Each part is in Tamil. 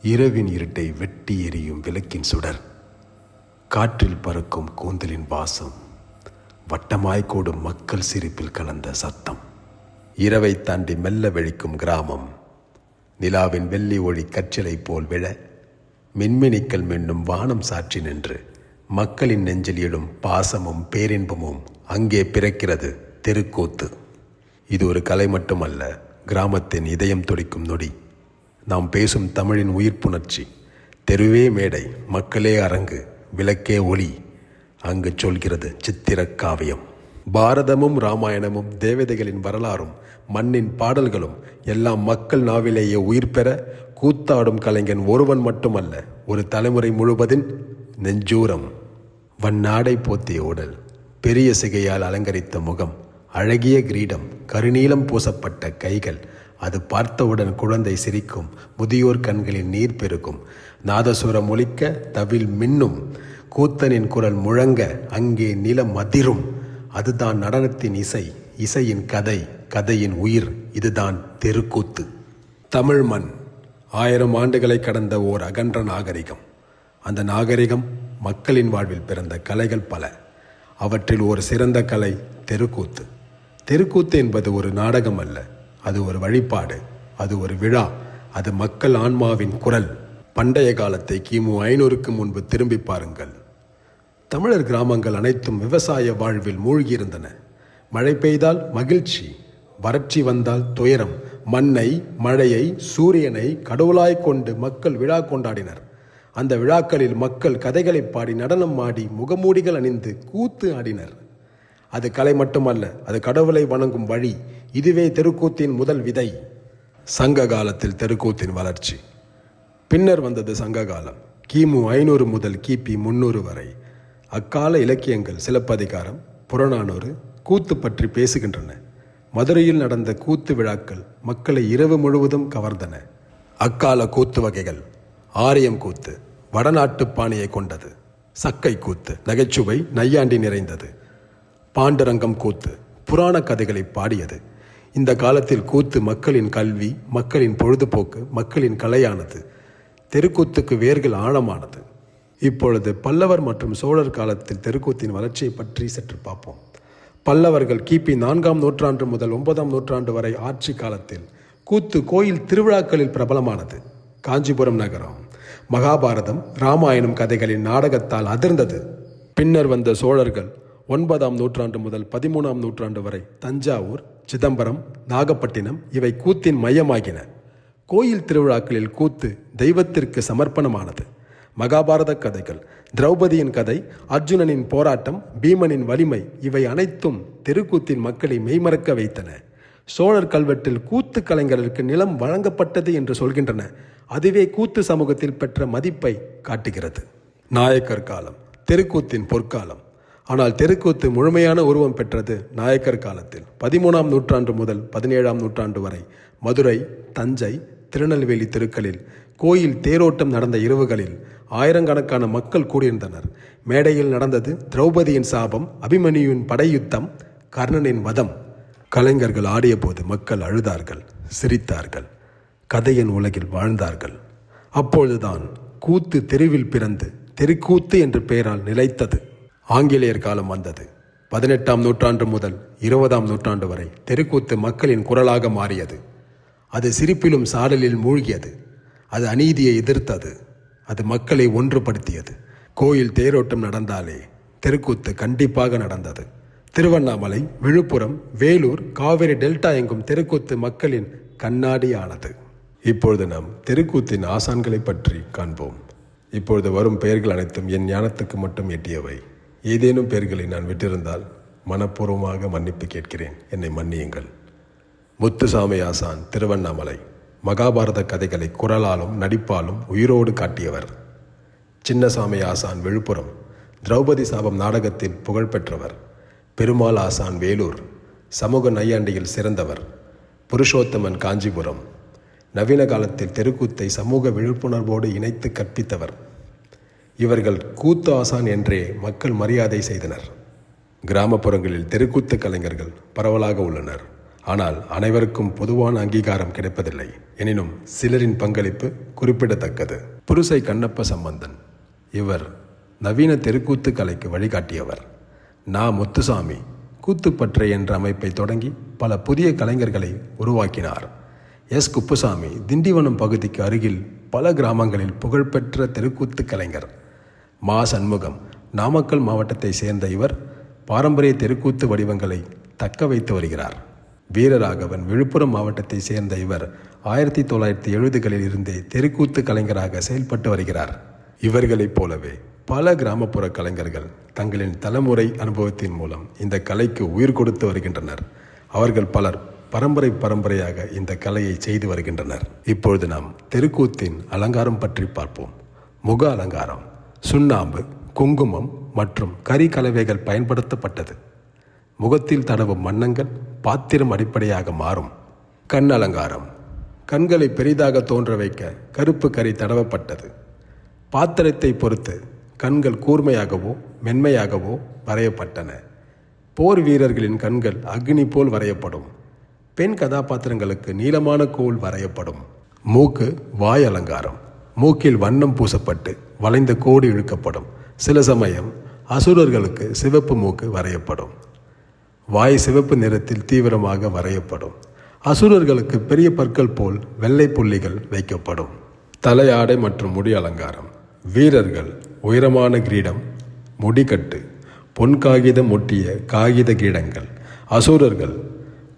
இரவின் இருட்டை வெட்டி எரியும் விளக்கின் சுடர், காற்றில் பறக்கும் கூந்தலின் வாசம், வட்டமாய் கூடும் மக்கள் சிரிப்பில் கலந்த சத்தம். இரவை தாண்டி மெல்ல வெளிக்கும் கிராமம், நிலாவின் வெள்ளி ஒளி கற்றிலை போல் விழ, மின்மினிக்கல் மின்னும் வானம் சாட்சி நின்று மக்களின் நெஞ்சில் எழும் பாசமும் பேரின்பமும் அங்கே பிறக்கிறது தெருக்கூத்து. இது ஒரு கலை மட்டுமல்ல, கிராமத்தின் இதயம் துடிக்கும் நொடி. நாம் பேசும் தமிழின் உயிர்ப்புணர்ச்சி. தெருவே மேடை, மக்களே அரங்கு, விளக்கே ஒளி. அங்கு சொல்கிறது சித்திர காவியம். பாரதமும் ராமாயணமும் தேவதைகளின் வரலாறும் மண்ணின் பாடல்களும் எல்லாம் மக்கள் நாவிலேயே உயிர் பெற கூத்தாடும் கலைஞன் ஒருவன் மட்டுமல்ல, ஒரு தலைமுறை முழுவதின் நெஞ்சூரம். வண்ணாடை போத்திய உடல், பெரிய சிகையால் அலங்கரித்த முகம், அழகிய கிரீடம், கருநீலம் பூசப்பட்ட கைகள். அது பார்த்தவுடன் குழந்தை சிரிக்கும், முதியோர் கண்களில் நீர் பெருகும். நாதசுரம் ஒலிக்க தவில் மின்னும், கூத்தனின் குரல் முழங்க அங்கே நிலம் அதிரும். அதுதான் நடனத்தின் இசை, இசையின் கதை, கதையின் உயிர். இதுதான் தெருக்கூத்து. தமிழ் மண் 1000 ஆண்டுகளை கடந்த ஓர் அகன்ற நாகரிகம். அந்த நாகரிகம் மக்களின் வாழ்வில் பிறந்த கலைகள் பல. அவற்றில் ஒரு சிறந்த கலை தெருக்கூத்து. தெருக்கூத்து என்பது ஒரு நாடகம் அல்ல, அது ஒரு வழிபாடு, அது ஒரு விழா, அது மக்கள் ஆன்மாவின் குரல். பண்டைய காலத்தை கிமு 500க்கு முன்பு திரும்பி பாருங்கள். தமிழர் கிராமங்கள் அனைத்தும் விவசாய வாழ்வில் மூழ்கியிருந்தன. மழை பெய்தால் மகிழ்ச்சி, வறட்சி வந்தால் துயரம். மண்ணை, மழையை, சூரியனை கடவுளாய் கொண்டு மக்கள் விழா கொண்டாடினர். அந்த விழாக்களில் மக்கள் கதைகளை பாடி, நடனம் ஆடி, முகமூடிகள் அணிந்து கூத்து ஆடினர். அது கலை மட்டுமல்ல, அது கடவுளை வணங்கும் வழி. இதுவே தெருக்கூத்தின் முதல் விதை. சங்க காலத்தில் தெருக்கூத்தின் வளர்ச்சி. பின்னர் வந்தது சங்க காலம், கிமு 500 முதல் கிபி 300 வரை. அக்கால இலக்கியங்கள் சிலப்பதிகாரம், புறநானூறு கூத்து பற்றி பேசுகின்றன. மதுரையில் நடந்த கூத்து விழாக்கள் மக்களை இரவு முழுவதும் கவர்ந்தன. அக்கால கூத்து வகைகள்: ஆரியம் கூத்து, வடநாட்டு பாணியை கொண்டது. சக்கை கூத்து, நகைச்சுவை நையாண்டி நிறைந்தது. பாண்டுரங்கம் கூத்து, புராண கதைகளை பாடியது. இந்த காலத்தில் கூத்து மக்களின் கல்வி, மக்களின் பொழுதுபோக்கு, மக்களின் கலையானது. தெருக்கூத்துக்கு வேர்கள் ஆழமானது. இப்பொழுது பல்லவர் மற்றும் சோழர் காலத்தில் தெருக்கூத்தின் வளர்ச்சியை பற்றி சற்று பார்ப்போம். பல்லவர்கள் கிபி 4ஆம் நூற்றாண்டு முதல் 9ஆம் நூற்றாண்டு வரை ஆட்சி காலத்தில் கூத்து கோயில் திருவிழாக்களில் பிரபலமானது. காஞ்சிபுரம் நகரம் மகாபாரதம், ராமாயணம் கதைகளின் நாடகத்தால் அதிர்ந்தது. பின்னர் வந்த சோழர்கள் 9ஆம் நூற்றாண்டு முதல் 13ஆம் நூற்றாண்டு வரை தஞ்சாவூர், சிதம்பரம், நாகப்பட்டினம் இவை கூத்தின் மையமாகின. கோயில் திருவிழாக்களில் கூத்து தெய்வத்திற்கு சமர்ப்பணமானது. மகாபாரத கதைகள், திரௌபதியின் கதை, அர்ஜுனனின் போராட்டம், பீமனின் வலிமை இவை அனைத்தும் தெருக்கூத்தின் மக்களை மெய்மறக்க வைத்தன. சோழர் கல்வெட்டில் கூத்து கலைஞர்களுக்கு நிலம் வழங்கப்பட்டது என்று சொல்கின்றன. அதுவே கூத்து சமூகத்தில் பெற்ற மதிப்பை காட்டுகிறது. நாயக்கர் காலம் தெருக்கூத்தின் பொற்காலம். ஆனால் தெருக்கூத்து முழுமையான உருவம் பெற்றது நாயக்கர் காலத்தில். 13ஆம் நூற்றாண்டு முதல் 17ஆம் நூற்றாண்டு வரை மதுரை, தஞ்சை, திருநெல்வேலி தெருக்களில் கோயில் தேரோட்டம் நடந்த இரவுகளில் ஆயிரக்கணக்கான மக்கள் கூடியிருந்தனர். மேடையில் நடந்தது திரௌபதியின் சாபம், அபிமன்யுவின் படையுத்தம், கர்ணனின் வதம். கலைஞர்கள் ஆடிய போது மக்கள் அழுதார்கள், சிரித்தார்கள், கதையின் உலகில் வாழ்ந்தார்கள். அப்பொழுதுதான் கூத்து தெருவில் பிறந்து தெருக்கூத்து என்ற பெயரால் நிலைத்தது. ஆங்கிலேயர் காலம் வந்தது. 18ஆம் நூற்றாண்டு முதல் 20ஆம் நூற்றாண்டு வரை தெருக்கூத்து மக்களின் குரலாக மாறியது. அது சிரிப்பிலும் சாடலில் மூழ்கியது. அது அநீதியை எதிர்த்தது. அது மக்களை ஒன்றுபடுத்தியது. கோயில் தேரோட்டம் நடந்தாலே தெருக்கூத்து கண்டிப்பாக நடந்தது. திருவண்ணாமலை, விழுப்புரம், வேலூர், காவிரி டெல்டா எங்கும் தெருக்கூத்து மக்களின் கண்ணாடி ஆனது. இப்பொழுது நாம் தெருக்கூத்தின் ஆசான்களை பற்றி காண்போம். இப்பொழுது வரும் பெயர்கள் அனைத்தும் என் ஞானத்துக்கு மட்டும் எட்டியவை. ஏதேனும் பெயர்களை நான் விட்டிருந்தால் மனப்பூர்வமாக மன்னிப்பு கேட்கிறேன், என்னை மன்னியுங்கள். முத்துசாமி ஆசான் திருவண்ணாமலை, மகாபாரத கதைகளை குரலாலும் நடிப்பாலும் உயிரோடு காட்டியவர். சின்னசாமி ஆசான் விழுப்புரம், திரௌபதி சாபம் நாடகத்தில் புகழ்பெற்றவர். பெருமாள் ஆசான் வேலூர், சமூக நையாண்டியில் சிறந்தவர். புருஷோத்தமன் காஞ்சிபுரம், நவீன காலத்தில் தெருக்கூத்தை சமூக விழிப்புணர்வோடு இணைத்து கற்பித்தவர். இவர்கள் கூத்து ஆசான் என்றே மக்கள் மரியாதை செய்தனர். கிராமப்புறங்களில் தெருக்கூத்து கலைஞர்கள் பரவலாக உள்ளனர். ஆனால் அனைவருக்கும் பொதுவான அங்கீகாரம் கிடைப்பதில்லை. எனினும் சிலரின் பங்களிப்பு குறிப்பிடத்தக்கது. புருசை கண்ணப்ப சம்பந்தன். இவர் நவீன தெருக்கூத்து கலைக்கு வழிகாட்டியவர். முத்துசாமி கூத்துப்பற்றை என்ற அமைப்பை தொடங்கி பல புதிய கலைஞர்களை உருவாக்கினார். குப்புசாமி திண்டிவனம் பகுதிக்கு அருகில் பல கிராமங்களில் புகழ்பெற்ற தெருக்கூத்து கலைஞர். சண்முகம் நாமக்கல் மாவட்டத்தை சேர்ந்த இவர் பாரம்பரிய தெருக்கூத்து வடிவங்களை தக்க வைத்து வருகிறார். வீரராகவன் விழுப்புரம் மாவட்டத்தை சேர்ந்த இவர் 1970களில் இருந்தே தெருக்கூத்து கலைஞராக செயல்பட்டு வருகிறார். இவர்களைப் போலவே பல கிராமப்புற கலைஞர்கள் தங்களின் தலைமுறை அனுபவத்தின் மூலம் இந்த கலைக்கு உயிர் கொடுத்து வருகின்றனர். அவர்கள் பலர் பரம்பரையாக இந்த கலையை செய்து வருகின்றனர். இப்பொழுது நாம் தெருக்கூத்தின் அலங்காரம் பற்றி பார்ப்போம். முக அலங்காரம் சுண்ணாம்பு, குங்குமம் மற்றும் கரி கலவைகள் பயன்படுத்தப்பட்டது. முகத்தில் தடவும் வண்ணங்கள் பாத்திரம் அடிப்படையாக மாறும். கண் அலங்காரம் கண்களை பெரிதாக தோன்ற வைக்க கருப்பு கரி தடவப்பட்டது. பாத்திரத்தை பொறுத்து கண்கள் கூர்மையாகவோ மென்மையாகவோ வரையப்பட்டன. போர் வீரர்களின் கண்கள் அக்னி போல் வரையப்படும். பெண் கதாபாத்திரங்களுக்கு நீளமான கோல் வரையப்படும். மூக்கு வாய் அலங்காரம் மூக்கில் வண்ணம் பூசப்பட்டு வளைந்த கோடு இழுக்கப்படும். சில சமயம் அசுரர்களுக்கு சிவப்பு மூக்கு வரையப்படும். வாய் சிவப்பு நிறத்தில் தீவிரமாக வரையப்படும். அசுரர்களுக்கு பெரிய பற்கள் போல் வெள்ளை புள்ளிகள் வைக்கப்படும். தலையாடை மற்றும் முடி அலங்காரம் வீரர்கள் உயரமான கிரீடம், முடிக்கட்டு, பொன் காகிதம் ஒட்டிய காகித கிரீடங்கள். அசுரர்கள்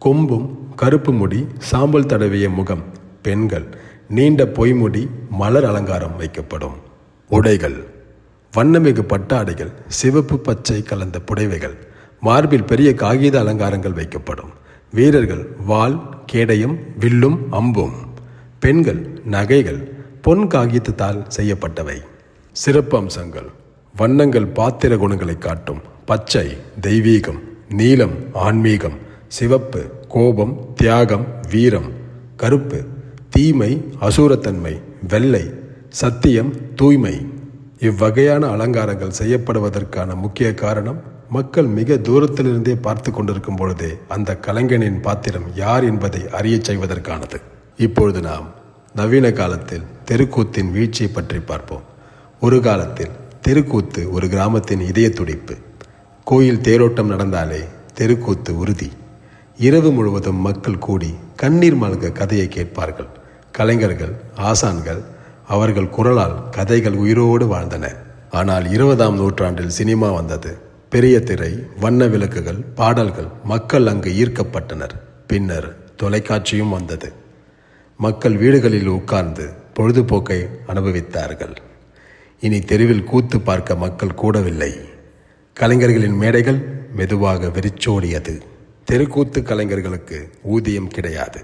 கொம்பும் கருப்பு முடி, சாம்பல் தடவிய முகம். பெண்கள் நீண்ட பொய்முடி, மலர் அலங்காரம் வைக்கப்படும். உடைகள் வண்ணமிகு பட்டாடைகள், சிவப்பு பச்சை கலந்த புடைவைகள். மார்பில் பெரிய காகித அலங்காரங்கள் வைக்கப்படும். வீரர்கள் வாள், கேடயம், வில்லும் அம்பும். பெண்கள் நகைகள், பொன் காகிதத்தால் செய்யப்பட்டவை. சிறப்பு அம்சங்கள் வண்ணங்கள் பாத்திர குணங்களை காட்டும். பச்சை தெய்வீகம், நீலம் ஆன்மீகம், சிவப்பு கோபம், தியாகம், வீரம், கருப்பு தீமை, அசூரத்தன்மை, வெள்ளை சத்தியம், தூய்மை. இவ்வகையான அலங்காரங்கள் செய்யப்படுவதற்கான முக்கிய காரணம் மக்கள் மிக தூரத்திலிருந்தே பார்த்து கொண்டிருக்கும் பொழுதே அந்த கலைஞனின் பாத்திரம் யார் என்பதை அறியச் செய்வதற்கானது. இப்பொழுது நாம் நவீன காலத்தில் தெருக்கூத்தின் வீழ்ச்சியை பற்றி பார்ப்போம். ஒரு காலத்தில் தெருக்கூத்து ஒரு கிராமத்தின் இதய துடிப்பு. கோயில் தேரோட்டம் நடந்தாலே தெருக்கூத்து உறுதி. இரவு முழுவதும் மக்கள் கூடி கண்ணீர் மல்க கதையை கேட்பார்கள். கலைஞர்கள், ஆசான்கள், அவர்கள் குரலால் கதைகள் உயிரோடு வாழ்ந்தன. ஆனால் 20ஆம் நூற்றாண்டில் சினிமா வந்தது. பெரிய திரை, வண்ண விளக்குகள், பாடல்கள். மக்கள் அங்கு ஈர்க்கப்பட்டனர். பின்னர் தொலைக்காட்சியும் வந்தது. மக்கள் வீடுகளில் உட்கார்ந்து பொழுதுபோக்கை அனுபவித்தார்கள். இனி தெருவில் கூத்து பார்க்க மக்கள் கூடவில்லை. கலைஞர்களின் மேடைகள் மெதுவாக வெறிச்சோடியது. தெருக்கூத்து கலைஞர்களுக்கு ஊதியம் கிடையாது.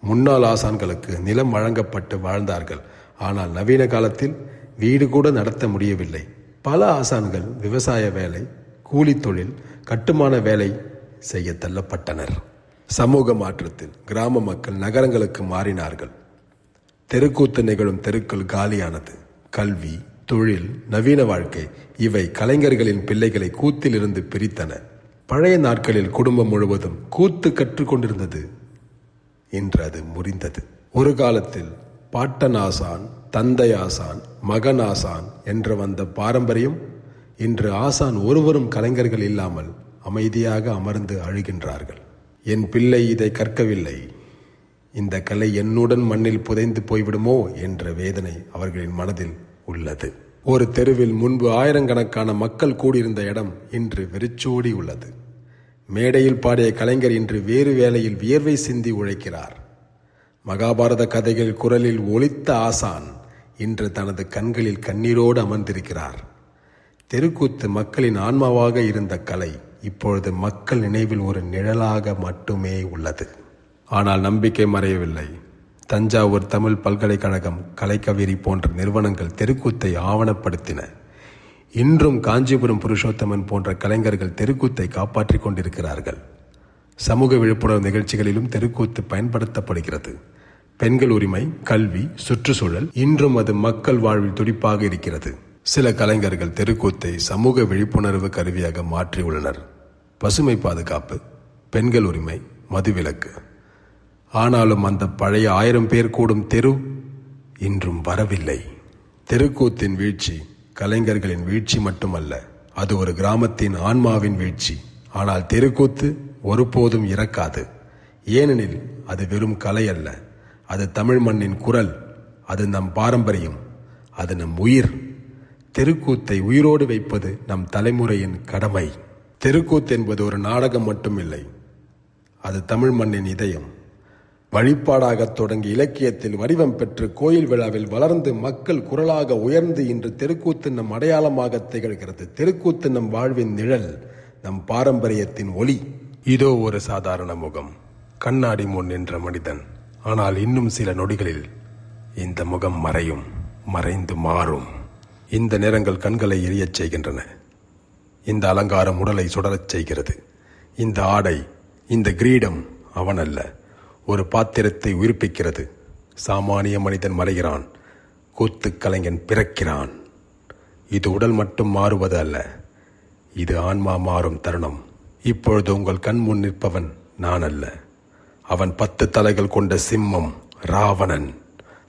முன்னாள் ஆசான்களுக்கு நிலம் வழங்கப்பட்டு வாழ்ந்தார்கள். ஆனால் நவீன காலத்தில் வீடு கூட நடத்த முடியவில்லை. பல ஆசான்கள் விவசாய வேலை, கூலி தொழில், கட்டுமான வேலை செய்ய தள்ளப்பட்டனர். சமூக மாற்றத்தில் கிராம மக்கள் நகரங்களுக்கு மாறினார்கள். தெருக்கூத்து நிகழும் தெருக்கள் காலியானது. கல்வி, தொழில், நவீன வாழ்க்கை இவை கலைஞர்களின் பிள்ளைகளை கூத்திலிருந்து பிரித்தன. பழைய நாட்களில் குடும்பம் முழுவதும் கூத்து கற்றுக்கொண்டிருந்தது. இன்று அது முறிந்தது. ஒரு காலத்தில் பாட்டன் ஆசான், தந்தை ஆசான், மகன் ஆசான் என்று வந்த பாரம்பரியம் இன்று ஆசான் ஒருவரும் கலைஞர்கள் இல்லாமல் அமைதியாக அமர்ந்து அழுகின்றார்கள். என் பிள்ளை இதை கற்கவில்லை, இந்த கலை என்னுடன் மண்ணில் புதைந்து போய்விடுமோ என்ற வேதனை அவர்களின் மனதில் உள்ளது. ஒரு தெருவில் முன்பு ஆயிரக்கணக்கான மக்கள் கூடியிருந்த இடம் இன்று வெறிச்சோடி உள்ளது. மேடையில் பாடிய கலைஞர் இன்று வேறு வேளையில் வியர்வை சிந்தி உழைக்கிறார். மகாபாரத கதைகள் குரலில் ஒலித்த ஆசான் இன்று தனது கண்களில் கண்ணீரோடு அமர்ந்திருக்கிறார். தெருக்கூத்து மக்களின் ஆன்மாவாக இருந்த கலை இப்பொழுது மக்கள் நினைவில் ஒரு நிழலாக மட்டுமே உள்ளது. ஆனால் நம்பிக்கை மறையவில்லை. தஞ்சாவூர் தமிழ் பல்கலைக்கழகம், கலைக்கவிரி போன்ற நிறுவனங்கள் தெருக்கூத்தை ஆவணப்படுத்தின. இன்றும் காஞ்சிபுரம் புருஷோத்தமன் போன்ற கலைஞர்கள் தெருக்கூத்தை காப்பாற்றிக் கொண்டிருக்கிறார்கள். சமூக விழிப்புணர்வு நிகழ்ச்சிகளிலும் தெருக்கூத்து பயன்படுத்தப்படுகிறது. பெண்கள் உரிமை, கல்வி, சுற்றுச்சூழல், இன்றும் அது மக்கள் வாழ்வில் துடிப்பாக இருக்கிறது. சில கலைஞர்கள் தெருக்கூத்தை சமூக விழிப்புணர்வு கருவியாக மாற்றியுள்ளனர். பசுமை பாதுகாப்பு, பெண்கள் உரிமை, மதுவிலக்கு. ஆனாலும் அந்த பழைய 1000 பேர் கூடும் தெரு இன்றும் வரவில்லை. தெருக்கூத்தின் வீழ்ச்சி கலைஞர்களின் வீழ்ச்சி மட்டுமல்ல, அது ஒரு கிராமத்தின் ஆன்மாவின் வீழ்ச்சி. ஆனால் தெருக்கூத்து ஒருபோதும் இறக்காது. ஏனெனில் அது வெறும் கலை அல்ல, அது தமிழ் மண்ணின் குரல், அது நம் பாரம்பரியம், அது நம் உயிர். தெருக்கூத்தை உயிரோடு வைப்பது நம் தலைமுறையின் கடமை. தெருக்கூத்து என்பது ஒரு நாடகம் மட்டுமில்லை, அது தமிழ் மண்ணின் இதயம். வழிபாடாக தொடங்கி இலக்கியத்தில் வடிவம் பெற்று கோயில் விழாவில் வளர்ந்து மக்கள் குரலாக உயர்ந்து இன்று தெருக்கூத்து நம் அடையாளமாக திகழ்கிறது. தெருக்கூத்து நம் வாழ்வின் நிழல், நம் பாரம்பரியத்தின் ஒளி. இதோ ஒரு சாதாரண முகம், கண்ணாடி முன் நின்ற மனிதன். ஆனால் இன்னும் சில நொடிகளில் இந்த முகம் மறையும், மறைந்து மாறும். இந்த நிறங்கள் கண்களை எரியச் செய்கின்றன, இந்த அலங்காரம் உடலை சுடரச் செய்கிறது. இந்த ஆடை, இந்த கிரீடம் அவன் அல்ல, ஒரு பாத்திரத்தை உயிர்ப்பிக்கிறது. சாமானிய மனிதன் மறைகிறான், கூத்து கலைஞன் பிறக்கிறான். இது உடல் மட்டும் மாறுவது அல்ல, இது ஆன்மா மாறும் தருணம். இப்பொழுது உங்கள் கண் முன் நிற்பவன் நான் அல்ல, அவன் 10 தலைகள் கொண்ட சிம்மம், ராவணன்,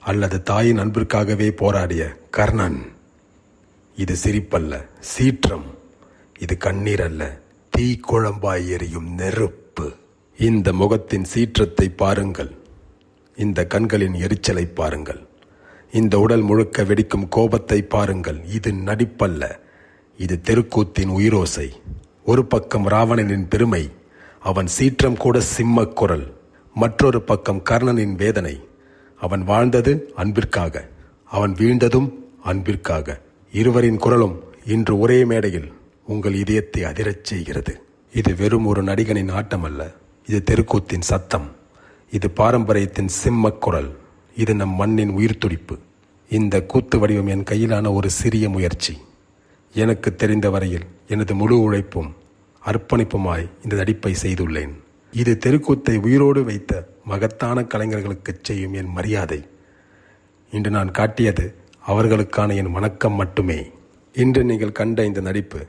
அல்லது தாயின் அன்பிற்காகவே போராடிய கர்ணன். இது சிரிப்பல்ல, சீற்றம். இது கண்ணீர் அல்ல, தீக்குழம்பாய் எரியும் நெருப்பு. இந்த முகத்தின் சீற்றத்தை பாருங்கள், இந்த கண்களின் எரிச்சலை பாருங்கள், இந்த உடல் முழுக்க வெடிக்கும் கோபத்தை பாருங்கள். இது நடிப்பல்ல, இது தெருக்கூத்தின் உயிரோசை. ஒரு பக்கம் ராவணனின் பெருமை, அவன் சீற்றம் கூட சிம்மக் குரல். மற்றொரு பக்கம் கர்ணனின் வேதனை, அவன் வாழ்ந்தது அன்பிற்காக, அவன் வீழ்ந்ததும் அன்பிற்காக. இருவரின் குரலும் இன்று ஒரே மேடையில் உங்கள் இதயத்தை அதிரச் செய்கிறது. இது வெறும் ஒரு நடிகனின் ஆட்டம் அல்ல, இது தெருக்கூத்தின் சத்தம், இது பாரம்பரியத்தின் சிம்மக் குரல், இது நம் மண்ணின் உயிர் துடிப்பு. இந்த கூத்து வடிவம் என் கையிலான ஒரு சிறிய முயற்சி. எனக்கு தெரிந்த வரையில் எனது முழு உழைப்பும் அர்ப்பணிப்புமாய் இந்த நடிப்பை செய்துள்ளேன். இது தெருக்கூத்தை உயிரோடு வைத்த மகத்தான கலைஞர்களுக்கு செய்யும் என் மரியாதை. இன்று நான் காட்டியது அவர்களுக்கான என் வணக்கம் மட்டுமே. இன்று நீங்கள் கண்ட இந்த நடிப்பு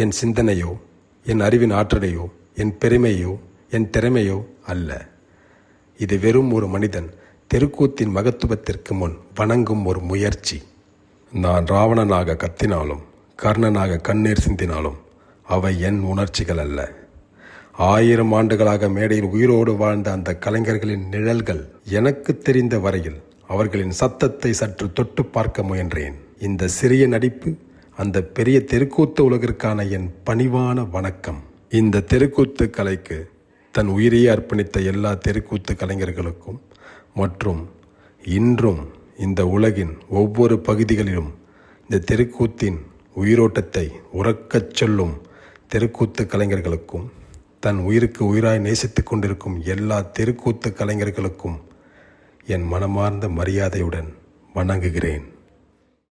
என் சிந்தனையோ, என் அறிவின் ஆற்றலையோ, என் பெருமையோ, என் திறமையோ அல்ல. இது வெறும் ஒரு மனிதன் தெருக்கூத்தின் மகத்துவத்திற்கு முன் வணங்கும் ஒரு முயற்சி. நான் ராவணனாக கத்தினாலும், கர்ணனாக கண்ணீர் சிந்தினாலும் அவை என் உணர்ச்சிகள் அல்ல. 1000 ஆண்டுகளாக மேடையில் உயிரோடு வாழ்ந்த அந்த கலைஞர்களின் நிழல்கள். எனக்கு தெரிந்த வரையில் அவர்களின் சத்தத்தை சற்று தொட்டு பார்க்க முயன்றேன். இந்த சிறிய நடிப்பு அந்த பெரிய தெருக்கூத்து உலகிற்கான என் பணிவான வணக்கம். இந்த தெருக்கூத்து கலைக்கு தன் உயிரையே அர்ப்பணித்த எல்லா தெருக்கூத்து கலைஞர்களுக்கும் மற்றும் இன்றும் இந்த உலகின் ஒவ்வொரு பகுதிகளிலும் இந்த தெருக்கூத்தின் உயிரோட்டத்தை உறக்கச் சொல்லும் தெருக்கூத்து கலைஞர்களுக்கும், தன் உயிருக்கு உயிராய் நேசித்துக் கொண்டிருக்கும் எல்லா தெருக்கூத்து கலைஞர்களுக்கும் என் மனமார்ந்த மரியாதையுடன் வணங்குகிறேன்.